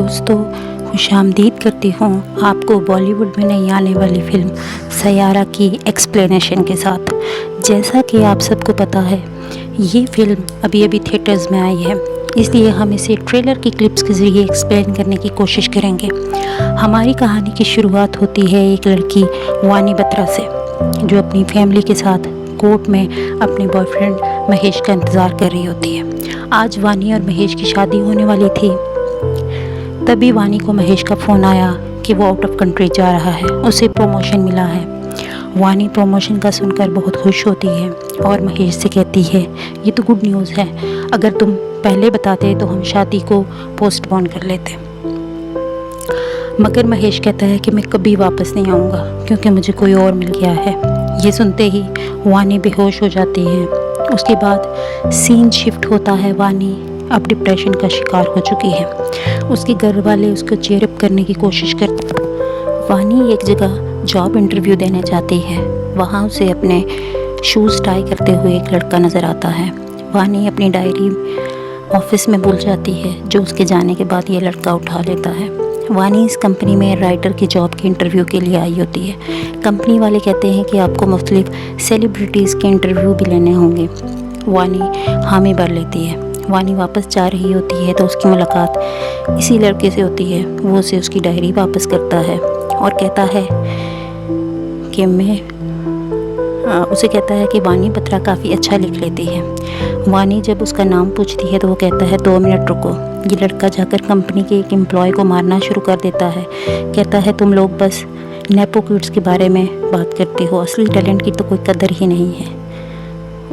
दोस्तों, खुशामदीद करती हूँ आपको बॉलीवुड में नई आने वाली फ़िल्म सैयारा की एक्सप्लेनेशन के साथ। जैसा कि आप सबको पता है, ये फ़िल्म अभी अभी थिएटर्स में आई है, इसलिए हम इसे ट्रेलर की क्लिप्स के ज़रिए एक्सप्लेन करने की कोशिश करेंगे। हमारी कहानी की शुरुआत होती है एक लड़की वानी बत्रा से, जो अपनी फैमिली के साथ कोर्ट में अपने बॉयफ्रेंड महेश का इंतज़ार कर रही होती है। आज वानी और महेश की शादी होने वाली थी। तभी वानी को महेश का फ़ोन आया कि वो आउट ऑफ कंट्री जा रहा है, उसे प्रमोशन मिला है। वानी प्रमोशन का सुनकर बहुत खुश होती है और महेश से कहती है, ये तो गुड न्यूज़ है, अगर तुम पहले बताते तो हम शादी को पोस्टपोन कर लेते। मगर महेश कहता है कि मैं कभी वापस नहीं आऊँगा क्योंकि मुझे कोई और मिल गया है। ये सुनते ही वानी बेहोश हो जाती है। उसके बाद सीन शिफ्ट होता है। वानी अब डिप्रेशन का शिकार हो चुकी है। उसके घर वाले उसको चीयर अप करने की कोशिश करते। वानी एक जगह जॉब इंटरव्यू देने जाती है। वहाँ उसे अपने शूज़ टाई करते हुए एक लड़का नज़र आता है। वानी अपनी डायरी ऑफिस में भूल जाती है, जो उसके जाने के बाद ये लड़का उठा लेता है। वानी इस कंपनी में राइटर की जॉब के इंटरव्यू के लिए आई होती है। कंपनी वाले कहते हैं कि आपको मुख्तलिफ सेलिब्रिटीज़ के इंटरव्यू भी लेने होंगे। वानी हामी भर लेती है। वानी वापस जा रही होती है तो उसकी मुलाकात इसी लड़के से होती है। वो उसे उसकी डायरी वापस करता है और कहता है कि उसे कहता है कि वानी बत्रा काफ़ी अच्छा लिख लेती है। वानी जब उसका नाम पूछती है तो वो कहता है 2 मिनट रुको। ये लड़का जाकर कंपनी के एक एम्प्लॉय को मारना शुरू कर देता है। कहता है तुम लोग बस नेपो किड्स के बारे में बात करते हो, असली टैलेंट की तो कोई कदर ही नहीं है।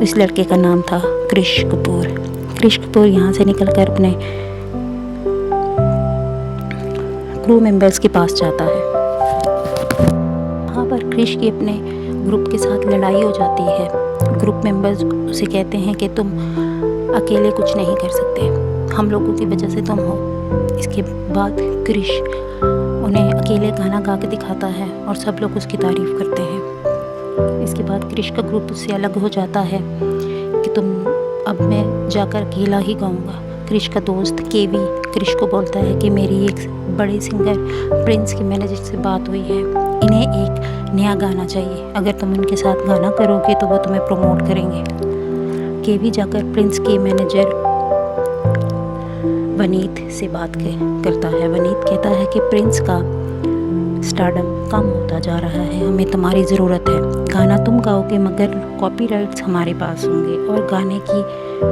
इस लड़के का नाम था क्रिश कपूर। क्रिश कपूर यहाँ से निकलकर अपने क्रू मेंबर्स के पास जाता है। वहाँ पर क्रिश की अपने ग्रुप के साथ लड़ाई हो जाती है। ग्रुप मेंबर्स उसे कहते हैं कि तुम अकेले कुछ नहीं कर सकते, हम लोगों की वजह से तुम हो। इसके बाद क्रिश उन्हें अकेले गाना गा के दिखाता है और सब लोग उसकी तारीफ़ करते हैं। इसके बाद क्रिश का ग्रुप उससे अलग हो जाता है कि तुम अब मैं जाकर अकेला ही गाऊंगा। क्रिश का दोस्त केवी क्रिश को बोलता है कि मेरी एक बड़े सिंगर प्रिंस के मैनेजर से बात हुई है, इन्हें एक नया गाना चाहिए, अगर तुम उनके साथ गाना करोगे तो वो तुम्हें प्रमोट करेंगे। केवी जाकर प्रिंस के मैनेजर वनीत से बात करता है। वनीत कहता है कि प्रिंस का स्टारडम कम होता जा रहा है, हमें तुम्हारी ज़रूरत है। गाना तुम गाओगे मगर कॉपीराइट्स हमारे पास होंगे और गाने की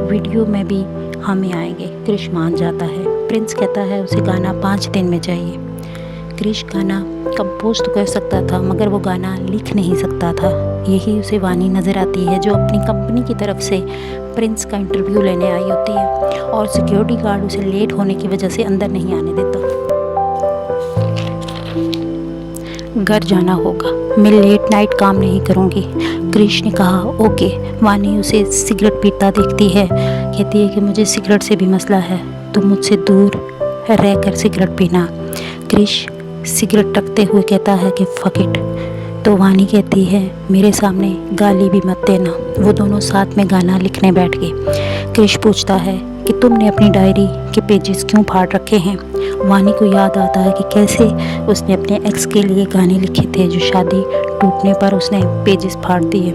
वीडियो में भी हमें आएंगे। क्रिश मान जाता है। प्रिंस कहता है उसे गाना 5 दिन में चाहिए। क्रिश गाना कंपोज तो कर सकता था मगर वो गाना लिख नहीं सकता था। यही उसे वानी नज़र आती है, जो अपनी कंपनी की तरफ से प्रिंस का इंटरव्यू लेने आई होती है और सिक्योरिटी गार्ड उसे लेट होने की वजह से अंदर नहीं आने देता। घर जाना होगा, मैं लेट नाइट काम नहीं करूँगी। क्रिश ने कहा ओके। वानी उसे सिगरेट पीता देखती है। कहती है कि मुझे सिगरेट से भी मसला है, तुम मुझसे दूर रहकर सिगरेट पीना। क्रिश सिगरेट रखते हुए कहता है कि फक इट। तो वानी कहती है मेरे सामने गाली भी मत देना। वो दोनों साथ में गाना लिखने बैठ गए। क्रिश पूछता है कि तुमने अपनी डायरी के पेजेस क्यों फाड़ रखे हैं। वानी को याद आता है कि कैसे उसने अपने एक्स के लिए गाने लिखे थे, जो शादी टूटने पर उसने पेजेस फाड़ दिए।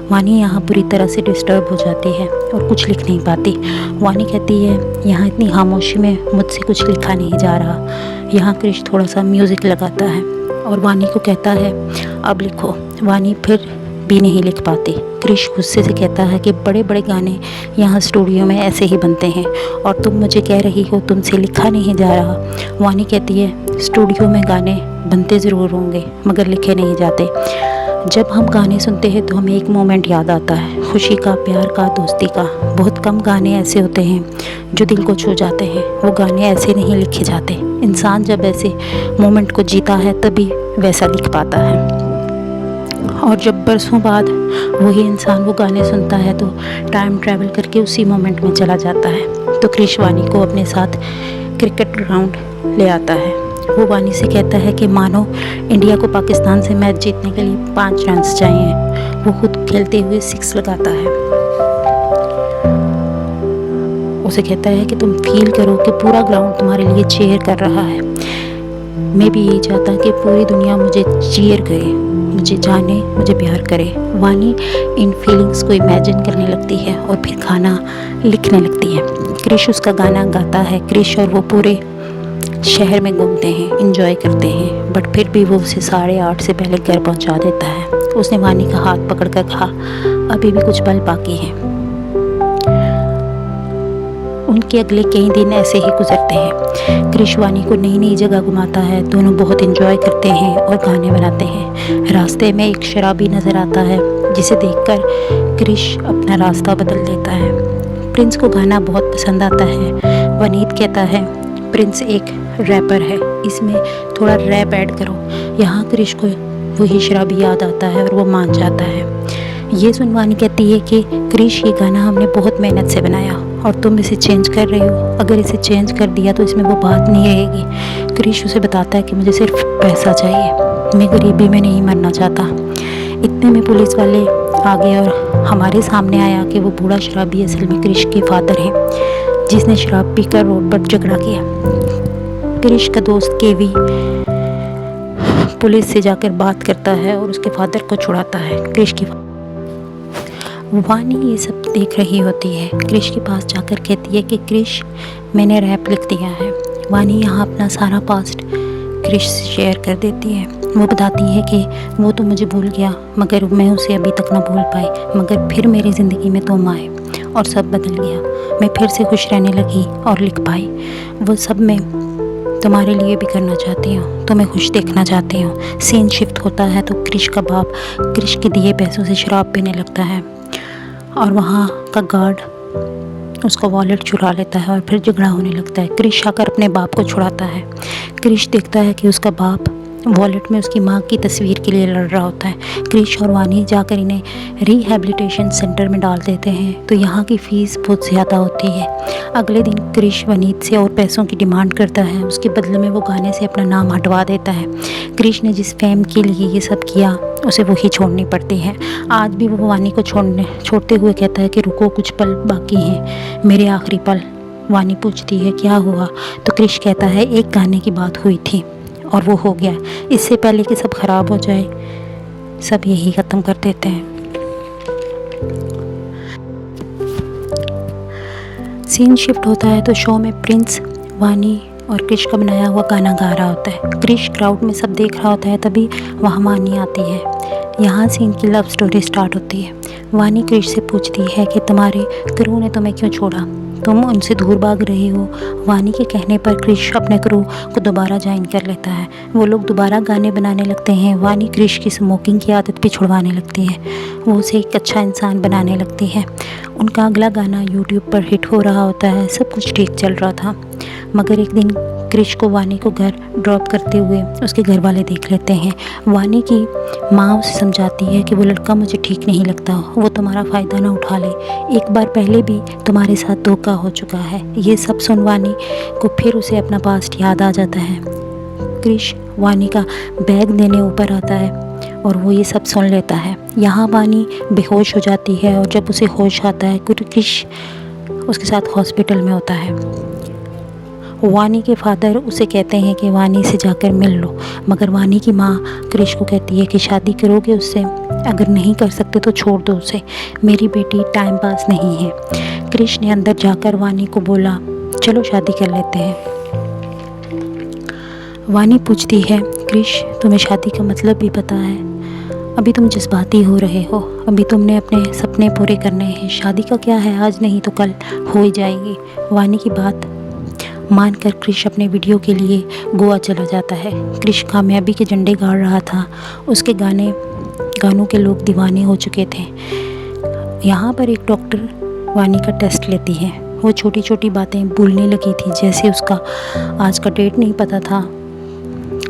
वानी यहाँ बुरी तरह से डिस्टर्ब हो जाती है और कुछ लिख नहीं पाती। वानी कहती है यहाँ इतनी खामोशी में मुझसे कुछ लिखा नहीं जा रहा। यहाँ क्रिश थोड़ा सा म्यूज़िक लगाता है और वानी को कहता है अब लिखो। वानी फिर भी नहीं लिख पाती। क्रिश गुस्से से कहता है कि बड़े बड़े गाने यहाँ स्टूडियो में ऐसे ही बनते हैं और तुम मुझे कह रही हो तुमसे लिखा नहीं जा रहा। वानी कहती है स्टूडियो में गाने बनते ज़रूर होंगे मगर लिखे नहीं जाते। जब हम गाने सुनते हैं तो हमें एक मोमेंट याद आता है, खुशी का, प्यार का, दोस्ती का। बहुत कम गाने ऐसे होते हैं जो दिल को छू जाते हैं। वो गाने ऐसे नहीं लिखे जाते। इंसान जब ऐसे मोमेंट को जीता है तभी वैसा लिख पाता है। और जब बरसों बाद वही इंसान वो गाने सुनता है तो टाइम ट्रैवल करके उसी मोमेंट में चला जाता है। तो क्रिश वानी को अपने साथ क्रिकेट ग्राउंड ले आता है। वो वानी से कहता है कि मानो इंडिया को पाकिस्तान से मैच जीतने के लिए 5 रन चाहिए। वो खुद खेलते हुए 6 लगाता है। उसे कहता है कि तुम फील करो कि पूरा ग्राउंड तुम्हारे लिए चीयर कर रहा है। मैं भी यही चाहता कि पूरी दुनिया मुझे चीयर करे, मुझे जाने, मुझे प्यार करे। वानी इन फीलिंग्स को इमेजिन करने लगती है और फिर गाना लिखने लगती है। क्रिश उसका गाना गाता है। क्रिश और वो पूरे शहर में घूमते हैं, इंजॉय करते हैं, बट फिर भी वो उसे 8:30 से पहले घर पहुंचा देता है। उसने वानी का हाथ पकड़कर कहा, अभी भी कुछ पल बाकी हैं। उनके अगले कई दिन ऐसे ही गुजरते हैं। क्रिश वानी को नई नई जगह घुमाता है। दोनों बहुत एंजॉय करते हैं और गाने बनाते हैं। रास्ते में एक शराबी नज़र आता है जिसे देखकर क्रिश अपना रास्ता बदल देता है। प्रिंस को गाना बहुत पसंद आता है। वनीत कहता है, प्रिंस एक रैपर है, इसमें थोड़ा रैप ऐड करो। यहाँ क्रिश को वही शराबी याद आता है और वो मान जाता है। ये सुन वानी कहती है कि क्रिश, ये गाना हमने बहुत मेहनत से बनाया और तुम इसे चेंज कर रहे हो। अगर इसे चेंज कर दिया तो इसमें वो बात नहीं रहेगी। क्रिश उसे बताता है कि मुझे सिर्फ पैसा चाहिए, मैं गरीबी में नहीं मरना चाहता। इतने में पुलिस वाले आ गए और हमारे सामने आया कि वो बूढ़ा शराबी असल में क्रिश के फादर हैं, जिसने शराब पीकर रोड पर झगड़ा किया। क्रिश का दोस्त केवी पुलिस से जाकर बात करता है और उसके फादर को छुड़ाता है। क्रिश की वानी ये सब देख रही होती है। क्रिश के पास जाकर कहती है कि क्रिश, मैंने रैप लिख दिया है। वानी यहाँ अपना सारा पास्ट क्रिश से शेयर कर देती है। वो बताती है कि वो तो मुझे भूल गया, मगर मैं उसे अभी तक ना भूल पाई, मगर फिर मेरी ज़िंदगी में तुम आए और सब बदल गया। मैं फिर से खुश रहने लगी और लिख पाई। वो सब मैं तुम्हारे लिए भी करना चाहती हूँ, तुम्हें खुश देखना चाहती हूँ। सीन शिफ्ट होता है तो क्रिश का बाप क्रिश के दिए पैसों से शराब पीने लगता है और वहाँ का गार्ड उसका वॉलेट चुरा लेता है और फिर झगड़ा होने लगता है। क्रिश आकर अपने बाप को छुड़ाता है। क्रिश देखता है कि उसका बाप वॉलेट में उसकी माँ की तस्वीर के लिए लड़ रहा होता है। क्रिश और वानी जाकर इन्हें रिहैबिलिटेशन सेंटर में डाल देते हैं तो यहाँ की फ़ीस बहुत ज़्यादा होती है। अगले दिन क्रिश वनीत से और पैसों की डिमांड करता है। उसके बदले में वो गाने से अपना नाम हटवा देता है। क्रिश ने जिस फेम के लिए ये सब किया उसे वही छोड़नी पड़ती है। आज भी वो वानी को छोड़ते हुए कहता है कि रुको, कुछ पल बाकी हैं, मेरे आखिरी पल। वानी पूछती है क्या हुआ, तो क्रिश कहता है एक गाने की बात हुई थी और वो हो गया। इससे पहले कि सब ख़राब हो जाए, सब यही ख़त्म कर देते हैं। सीन शिफ्ट होता है तो शो में प्रिंस वानी और क्रिश का बनाया हुआ गाना गा रहा होता है। क्रिश क्राउड में सब देख रहा होता है, तभी वहाँ वानी आती है। यहाँ सीन की लव स्टोरी स्टार्ट होती है। वानी क्रिश से पूछती है कि तुम्हारे क्रू ने तुम्हें क्यों छोड़ा, तुम उनसे दूर भाग रहे हो। वानी के कहने पर क्रिश अपने क्रू को दोबारा ज्वाइन कर लेता है। वो लोग दोबारा गाने बनाने लगते हैं। वानी क्रिश की स्मोकिंग की आदत भी छुड़वाने लगती है। वो उसे एक अच्छा इंसान बनाने लगती है। उनका अगला गाना यूट्यूब पर हिट हो रहा होता है। सब कुछ ठीक चल रहा था, मगर एक दिन क्रिश को वानी को घर ड्रॉप करते हुए उसके घर वाले देख लेते हैं। वानी की माँ उसे समझाती है कि वो लड़का मुझे ठीक नहीं लगता, वो तुम्हारा फ़ायदा ना उठा ले, एक बार पहले भी तुम्हारे साथ धोखा हो चुका है। ये सब सुन वानी को फिर उसे अपना पास्ट याद आ जाता है। क्रिश वानी का बैग देने ऊपर आता है और वो ये सब सुन लेता है। यहाँ वानी बेहोश हो जाती है और जब उसे होश आता है क्रिश उसके साथ हॉस्पिटल में होता है। वानी के फादर उसे कहते हैं कि वानी से जाकर मिल लो, मगर वानी की माँ क्रिश को कहती है कि शादी करोगे उससे, अगर नहीं कर सकते तो छोड़ दो उसे, मेरी बेटी टाइम पास नहीं है। क्रिश ने अंदर जाकर वानी को बोला चलो शादी कर लेते हैं। वानी पूछती है क्रिश, तुम्हें शादी का मतलब भी पता है? अभी तुम जज्बाती हो रहे हो, अभी तुमने अपने सपने पूरे करने हैं, शादी का क्या है, आज नहीं तो कल हो ही जाएगी। वानी की बात मानकर क्रिश अपने वीडियो के लिए गोवा चला जाता है। क्रिश कामयाबी के झंडे गाड़ रहा था। उसके गानों के लोग दीवाने हो चुके थे। यहाँ पर एक डॉक्टर वानी का टेस्ट लेती है। वो छोटी छोटी बातें भूलने लगी थी, जैसे उसका आज का डेट नहीं पता था,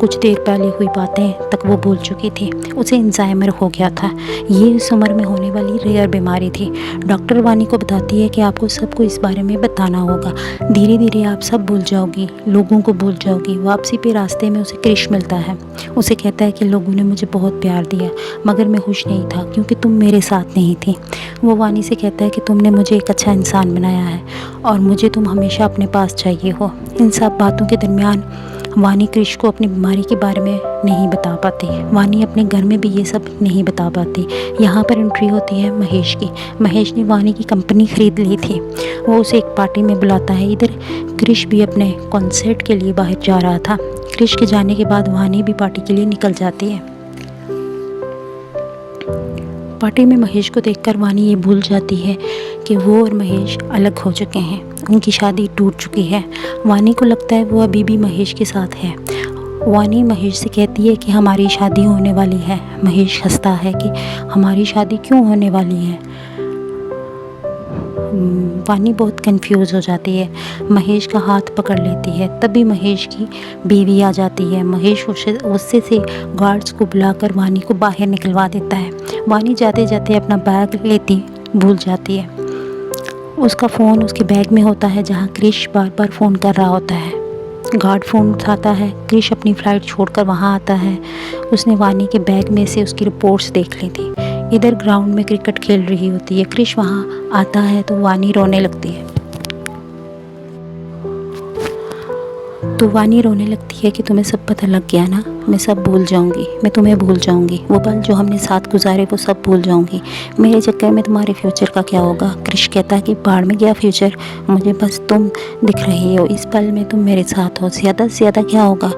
कुछ देर पहले हुई बातें तक वो भूल चुकी थी। उसे अल्जाइमर हो गया था। ये उस उम्र में होने वाली रेयर बीमारी थी। डॉक्टर वानी को बताती है कि आपको सबको इस बारे में बताना होगा। धीरे धीरे आप सब भूल जाओगी, लोगों को भूल जाओगी। वापसी पे रास्ते में उसे क्रिश मिलता है। उसे कहता है कि लोगों ने मुझे बहुत प्यार दिया, मगर मैं खुश नहीं था क्योंकि तुम मेरे साथ नहीं थी। वो वानी से कहता है कि तुमने मुझे एक अच्छा इंसान बनाया है और मुझे तुम हमेशा अपने पास चाहिए हो। इन सब बातों के दरमियान वानी क्रिश को अपनी बीमारी के बारे में नहीं बता पाती। वानी अपने घर में भी ये सब नहीं बता पाती। यहाँ पर एंट्री होती है महेश की। महेश ने वानी की कंपनी ख़रीद ली थी। वो उसे एक पार्टी में बुलाता है। इधर क्रिश भी अपने कॉन्सर्ट के लिए बाहर जा रहा था। क्रिश के जाने के बाद वानी भी पार्टी के लिए निकल जाती है। पार्टी में महेश को देखकर वानी ये भूल जाती है कि वो और महेश अलग हो चुके हैं। उनकी शादी टूट चुकी है। वानी को लगता है वो अभी भी महेश के साथ है। वानी महेश से कहती है कि हमारी शादी होने वाली है। महेश हंसता है कि हमारी शादी क्यों होने वाली है। वानी बहुत कंफ्यूज हो जाती है। महेश का हाथ पकड़ लेती है। तभी महेश की बीवी आ जाती है। महेश गुस्से से गार्ड्स को बुलाकर वानी को बाहर निकलवा देता है। वानी जाते जाते अपना बैग लेती भूल जाती है। उसका फ़ोन उसके बैग में होता है जहाँ क्रिश बार बार फ़ोन कर रहा होता है। गार्ड फ़ोन उठाता है। क्रिश अपनी फ़्लाइट छोड़कर वहाँ आता है। उसने वानी के बैग में से उसकी रिपोर्ट्स देख ली थी। इधर ग्राउंड में क्रिकेट खेल रही होती है। क्रिश वहाँ आता है तो वानी रोने लगती है। कि तुम्हें सब पता लग गया ना, मैं सब भूल जाऊंगी, मैं तुम्हें भूल जाऊंगी। वो पल जो हमने साथ गुजारे वो सब भूल जाऊंगी। मेरे चक्कर में तुम्हारे फ्यूचर का क्या होगा। क्रिश कहता है कि बाढ़ में गया फ्यूचर, मुझे बस तुम दिख रही हो। इस पल में तुम मेरे साथ हो। ज़्यादा से ज़्यादा क्या होगा,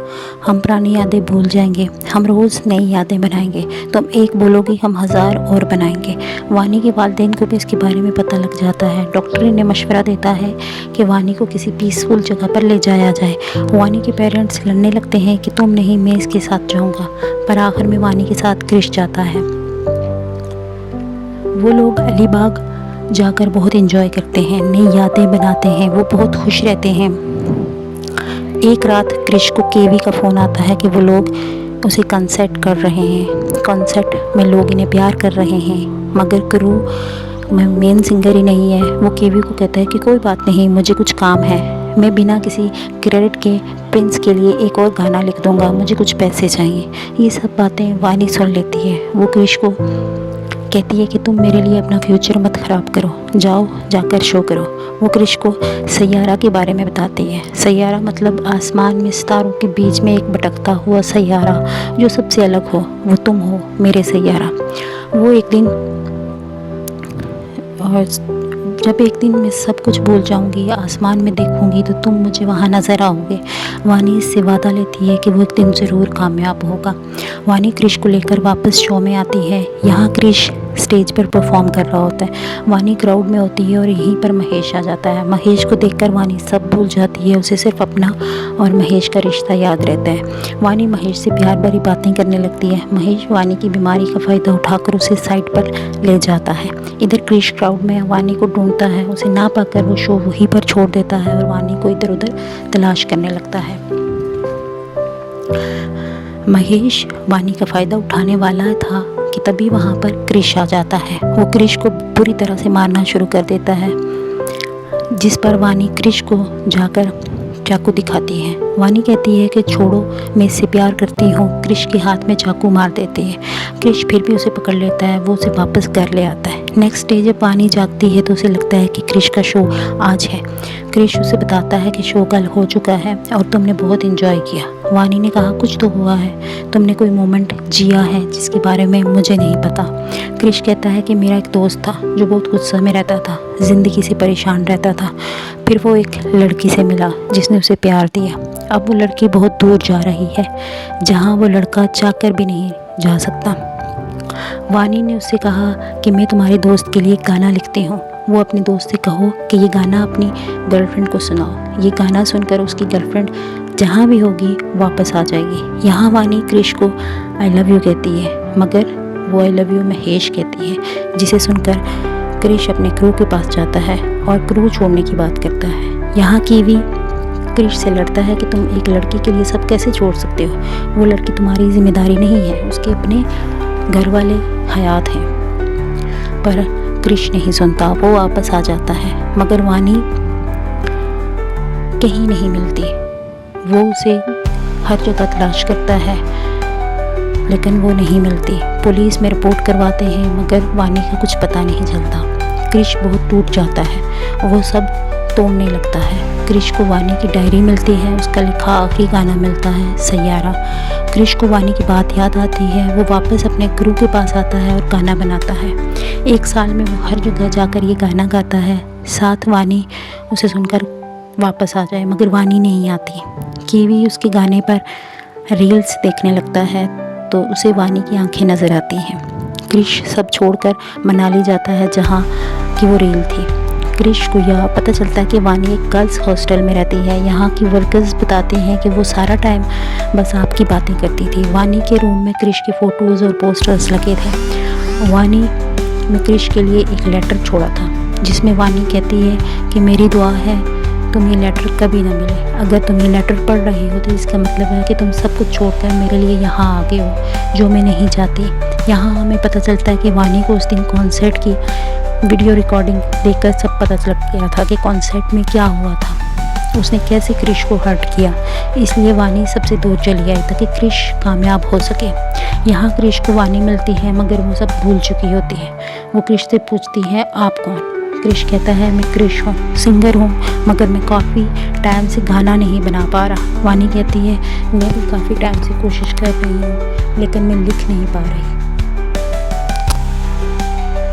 हम पुरानी यादें भूल जाएंगे। हम रोज़ नई यादें बनाएंगे। तुम एक बोलोगी, हम 1000 और बनाएंगे। वानी के वालिदैन को भी इसके बारे में पता लग जाता है। डॉक्टर इन्हें मशवरा देता है कि वानी को किसी पीसफुल जगह पर ले जाया जाए। वानी के पेरेंट्स लड़ने लगते हैं कि तुम नहीं, मैं इसके साथ जाऊंगा। पर आखिर में वानी के साथ क्रिश जाता है। वो लोग अलीबाग जाकर बहुत एंजॉय करते हैं, नई यादें बनाते हैं, वो बहुत खुश रहते हैं। एक रात क्रिश को केवी का फ़ोन आता है कि वो लोग उसे कंसर्ट कर रहे हैं। कंसर्ट में लोग इन्हें प्यार कर रहे हैं, मगर क्रू में मेन सिंगर ही नहीं है। वो केवी को कहता है कि कोई बात नहीं, मुझे कुछ काम है, मैं बिना किसी क्रेडिट के प्रिंस के लिए एक और गाना लिख दूंगा, मुझे कुछ पैसे चाहिए। ये सब बातें वानी सुन लेती है। वो क्रिश को कहती है कि तुम मेरे लिए अपना फ्यूचर मत ख़राब करो, जाओ जाकर शो करो। वो क्रिश को सैयारा के बारे में बताती है। सैयारा मतलब आसमान में सितारों के बीच में एक भटकता हुआ सैयारा जो सबसे अलग हो। वो तुम हो मेरे सैयारा। वो एक दिन, और जब एक दिन मैं सब कुछ भूल जाऊंगी, आसमान में देखूंगी तो तुम मुझे वहाँ नज़र आओगे। वानी इससे वादा लेती है कि वो एक दिन ज़रूर कामयाब होगा। वानी क्रिश को लेकर वापस शो में आती है। यहाँ क्रिश स्टेज पर परफॉर्म कर रहा होता है। वानी क्राउड में होती है और यहीं पर महेश आ जाता है। महेश को देखकर वानी सब भूल जाती है। उसे सिर्फ अपना और महेश का रिश्ता याद रहता है। वानी महेश से प्यार भरी बातें करने लगती है। महेश वानी की बीमारी का फ़ायदा उठाकर उसे साइड पर ले जाता है। इधर क्रिश क्राउड में वानी को ढूंढता है। उसे ना पाकर वो शो वहीं पर छोड़ देता है और वानी को इधर उधर तलाश करने लगता है। महेश वानी का फ़ायदा उठाने वाला था कि तभी वहाँ पर क्रिश आ जाता है। वो क्रिश को बुरी तरह से मारना शुरू कर देता है, जिस पर वानी क्रिश को जाकर चाकू दिखाती है। वानी कहती है कि छोड़ो, मैं इससे प्यार करती हूँ। क्रिश के हाथ में चाकू मार देती है। क्रिश फिर भी उसे पकड़ लेता है। वो उसे वापस घर ले आता है। नेक्स्ट डे जब वानी जागती है तो उसे लगता है कि क्रिश का शो आज है। क्रिश उसे बताता है कि शो कल हो चुका है और तुमने बहुत इंजॉय किया। वानी ने कहा कुछ तो हुआ है, तुमने कोई मोमेंट जिया है जिसके बारे में मुझे नहीं पता। क्रिश कहता है कि मेरा एक दोस्त था जो बहुत गुस्से में रहता था, ज़िंदगी से परेशान रहता था। फिर वो एक लड़की से मिला जिसने उसे प्यार दिया। अब वो लड़की बहुत दूर जा रही है, जहाँ वो लड़का चाहकर भी नहीं जा सकता। वानी ने उससे कहा कि मैं तुम्हारे दोस्त के लिए एक गाना लिखती हूँ। वो अपने दोस्त से कहो कि ये गाना अपनी गर्लफ्रेंड को सुनाओ। ये गाना सुनकर उसकी गर्लफ्रेंड जहाँ भी होगी वापस आ जाएगी। यहाँ वानी क्रिश को आई लव यू कहती है, मगर वो आई लव यू महेश कहती है, जिसे सुनकर क्रिश अपने क्रू के पास जाता है और क्रू छोड़ने की बात करता है। यहाँ कीवी क्रिश से लड़ता है कि तुम एक लड़की के लिए सब कैसे छोड़ सकते हो, वो लड़की तुम्हारी जिम्मेदारी नहीं है, उसके अपने घर वाले हयात हैं। पर क्रिश नहीं सुनता, वो वापस आ जाता है। मगर वानी कहीं नहीं मिलती। वो उसे हर जगह तलाश करता है लेकिन वो नहीं मिलती। पुलिस में रिपोर्ट करवाते हैं मगर वानी का कुछ पता नहीं चलता। क्रिश बहुत टूट जाता है, वो सब तोड़ने लगता है। क्रिश को वानी की डायरी मिलती है, उसका लिखा आखिरी गाना मिलता है, सैयारा। क्रिश को वानी की बात याद आती है, वो वापस अपने गुरु के पास आता है और गाना बनाता है। 1 साल में वो हर जगह जाकर ये गाना गाता है, साथ वानी उसे सुनकर वापस आ जाए, मगर वानी नहीं आती। कीवी उसके गाने पर रील्स देखने लगता है तो उसे वानी की आंखें नज़र आती हैं। क्रिश सब छोड़कर मनाली जाता है जहाँ की वो रील थी। क्रिश को यह पता चलता है कि वानी एक गर्ल्स हॉस्टल में रहती है। यहाँ की वर्कर्स बताते हैं कि वो सारा टाइम बस आपकी बातें करती थी। वानी के रूम में क्रिश की फ़ोटोज़ और पोस्टर्स लगे थे। वानी ने क्रिश के लिए एक लेटर छोड़ा था जिसमें वानी कहती है कि मेरी दुआ है तुम ये लेटर कभी ना मिले। अगर तुम ये लेटर पढ़ रहे हो तो इसका मतलब है कि तुम सब कुछ छोड़कर मेरे लिए यहाँ आ गए हो, जो मैं नहीं चाहती। यहाँ हमें पता चलता है कि वानी को उस दिन कॉन्सर्ट की वीडियो रिकॉर्डिंग देखकर सब पता चल गया था कि कॉन्सर्ट में क्या हुआ था, उसने कैसे क्रिश को हर्ट किया। इसलिए वानी सबसे दूर चली आई ताकि क्रिश कामयाब हो सके। यहाँ क्रिश को वानी मिलती है मगर वो सब भूल चुकी होती है। वो क्रिश से पूछती है आप कौन। क्रिश कहता है मैं क्रिश हूँ, सिंगर हूँ, मगर मैं काफ़ी टाइम से गाना नहीं बना पा रहा। वानी कहती है मैं भी काफ़ी टाइम से कोशिश कर रही हूँ लेकिन मैं लिख नहीं पा रही।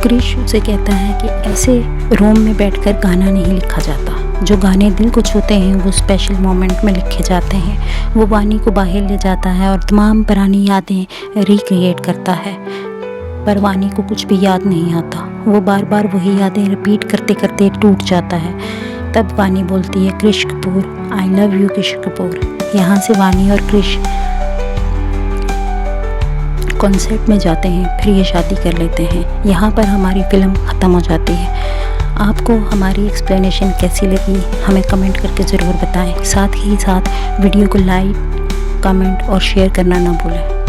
क्रिश उसे कहता है कि ऐसे रूम में बैठकर गाना नहीं लिखा जाता, जो गाने दिल को छूते हैं वो स्पेशल मोमेंट में लिखे जाते हैं। वो वानी को बाहर ले जाता है और तमाम पुरानी यादें रिक्रिएट करता है, पर वानी को कुछ भी याद नहीं आता। वो बार बार वही यादें रिपीट करते करते टूट जाता है। तब वानी बोलती है Krish Kapoor, I love you Krish Kapoor. यहाँ से वानी और क्रिश कॉन्सर्ट में जाते हैं, फिर ये शादी कर लेते हैं। यहाँ पर हमारी फ़िल्म ख़त्म हो जाती है। आपको हमारी एक्सप्लेनेशन कैसी लगी हमें कमेंट करके ज़रूर बताएं। साथ ही साथ वीडियो को लाइक, कमेंट और शेयर करना ना भूलें।